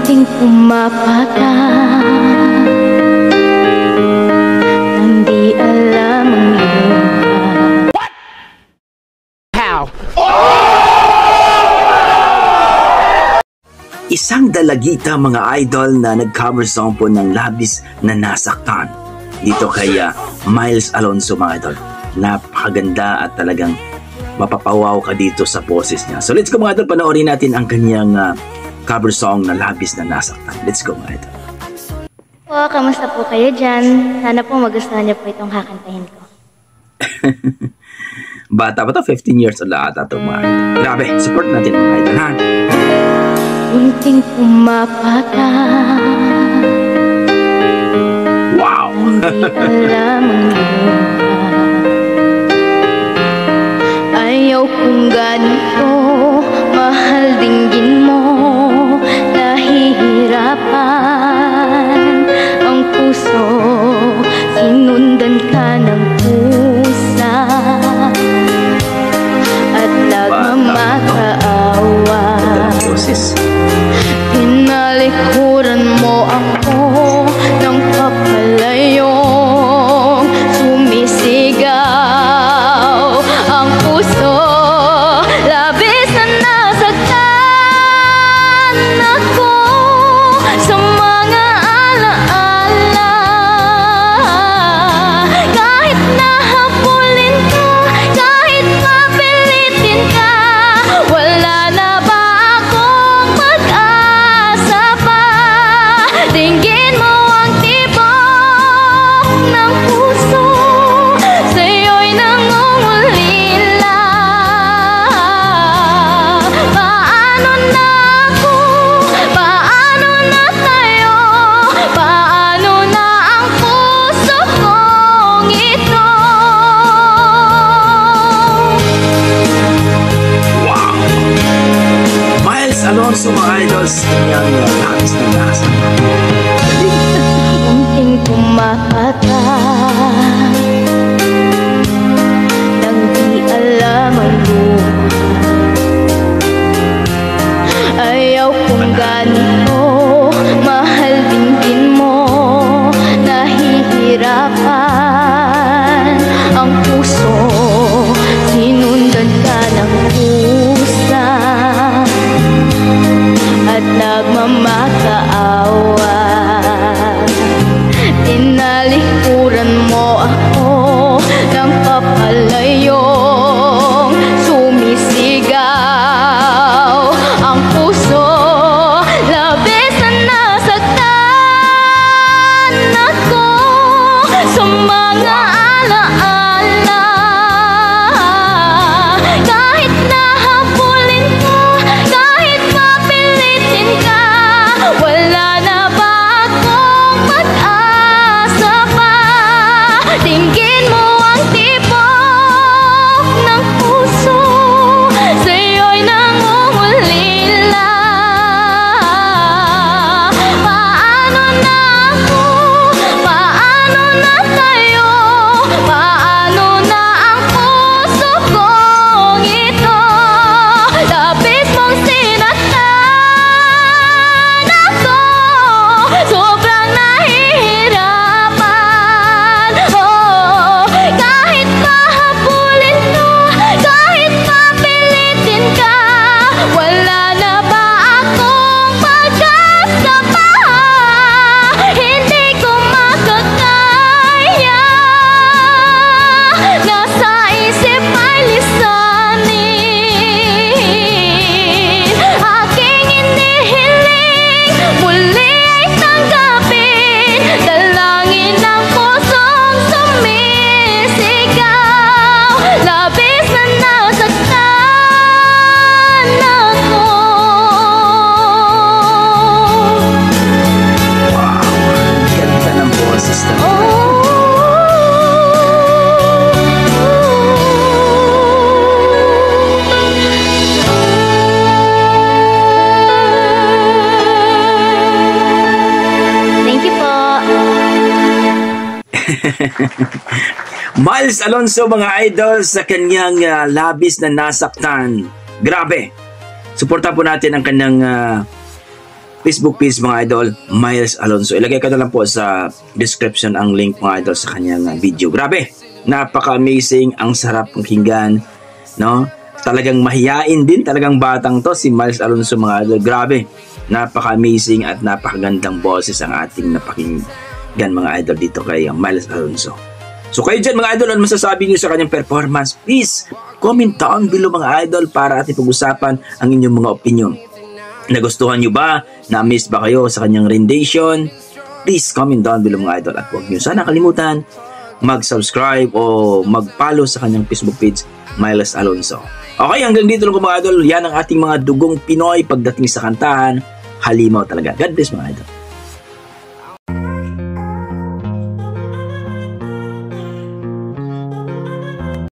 Munting pumapata nang di alam ang iyong What? How? Isang dalagita mga idol na nag-cover song po ng Labis na Nasaktan. Dito kay Miles Alonzo mga idol. Napakaganda at talagang mapapawaw ka dito sa boses niya. So let's go mga idol, panoorin natin ang kanyang cover song na Labis na Nasaktan. Let's go mga idol. po. Kamusta po kayo dyan? Sana po magustuhan niyo po itong kakantahin ko. Bata pa to, 15 years old ata ito mga idol. Grabe, support natin mga idol ha. Munting pumapata Wow! di alam ang iyong ayaw kong ganito, mahal dinggin mo, nahihirapan ang puso, sinundan ka ng pusa at nagmamakaawa. Tinalikuran mo ako ng kapalayong sumisigaw ang puso, labis na nasaktan ako sa mga alaala. Kahit nahabulin ka, kahit mapilitin ka, wala na ba akong pag-asa pa? Dinggin mo ang tibok ng puso, sa'yo'y nangungulila. Paano na ako? Paano na tayo? Paano na ang puso kong ito? Wow! Miles Alonzo mga idols, kanyang Labis na Nasaktan. Munting pumapata nang di alam ang buhay. Ayaw kong ganito, mahal dinggin mo, nahihirapan ang puso, sinundan ka ng pusa at nagmamakaawa. Tinalikuran mo ako ng kapalayong sumisigaw ang puso, labis na nasaktan ako sa mga alaala. Kahit nahabulin ka, kahit mapilitin ka, wala na ba akong pag-asa pa? Dinggin mo ang tibok ng puso, sa'yo'y nangungulila. Paano na ako? Paano na tayo? Paano na ang puso kong ito? Labis mong sinaktan ako, sobrang nahihirapan. Oh, kahit mahabulin ka, kahit mapilitin ka, wala na ba akong pag-asa pa? Hindi ko makakaya, nasa isip ay lisanin. Aking inihiling, muli ay tanggapin, dalangin ng pusong sumisigaw. Labis na nasaktan ako. Wow! Ganda ng boses na. Thank you po. Miles Alonzo mga idol sa kanyang Labis na Nasaktan. Grabe! Suporta po natin ang kanyang Facebook page mga idol, Miles Alonzo. Ilagay ko na lang po sa description ang link mga idol sa kanyang video. Grabe, napaka-amazing, ang sarap pakinggan, no? Talagang mahiyain din, talagang batang to si Miles Alonzo mga idol. Grabe, napaka-amazing at napakagandang boses ang ating napakinggan mga idol dito kay Miles Alonzo. So kayo dyan mga idol, ano masasabi niyo sa kanyang performance? Please, comment down below mga idol para ating pag-usapan ang inyong mga opinion. Nagustuhan nyo ba? Na-miss ba kayo sa kanyang rendition? Please comment down below mga idol. At huwag nyo sana kalimutan mag-subscribe o mag-follow sa kanyang Facebook page, Miles Alonzo. Okay, hanggang dito lang mga idol. Yan ang ating mga dugong Pinoy pagdating sa kantahan. Halimaw talaga. God bless mga idol.